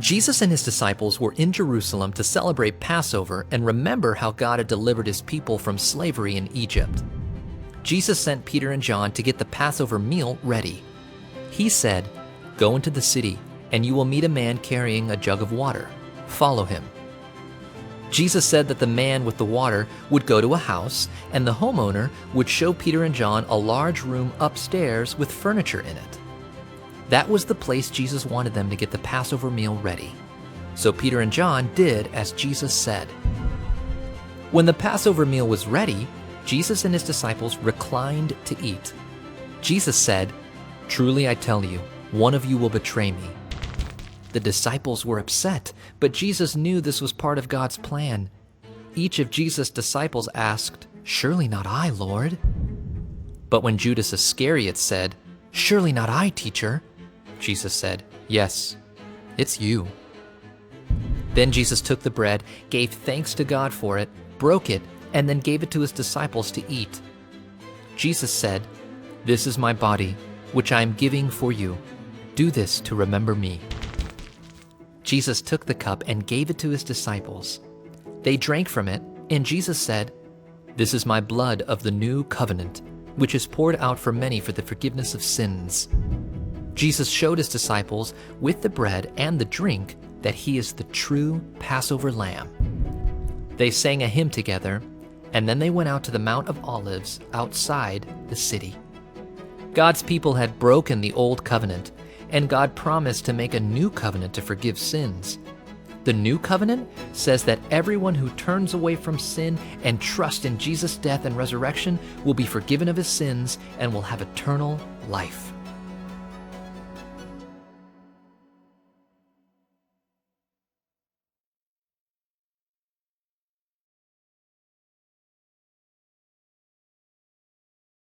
Jesus and his disciples were in Jerusalem to celebrate Passover and remember how God had delivered his people from slavery in Egypt. Jesus sent Peter and John to get the Passover meal ready. He said, "Go into the city, and you will meet a man carrying a jug of water. Follow him." Jesus said that the man with the water would go to a house, and the homeowner would show Peter and John a large room upstairs with furniture in it. That was the place Jesus wanted them to get the Passover meal ready. So Peter and John did as Jesus said. When the Passover meal was ready, Jesus and his disciples reclined to eat. Jesus said, "Truly I tell you, one of you will betray me." The disciples were upset, but Jesus knew this was part of God's plan. Each of Jesus' disciples asked, "Surely not I, Lord." But when Judas Iscariot said, "Surely not I, teacher," Jesus said, "Yes, it's you." Then Jesus took the bread, gave thanks to God for it, broke it, and then gave it to his disciples to eat. Jesus said, "This is my body, which I am giving for you. Do this to remember me." Jesus took the cup and gave it to his disciples. They drank from it, and Jesus said, "This is my blood of the new covenant, which is poured out for many for the forgiveness of sins." Jesus showed his disciples with the bread and the drink that he is the true Passover lamb. They sang a hymn together, and then they went out to the Mount of Olives outside the city. God's people had broken the old covenant, and God promised to make a new covenant to forgive sins. The new covenant says that everyone who turns away from sin and trusts in Jesus' death and resurrection will be forgiven of his sins and will have eternal life.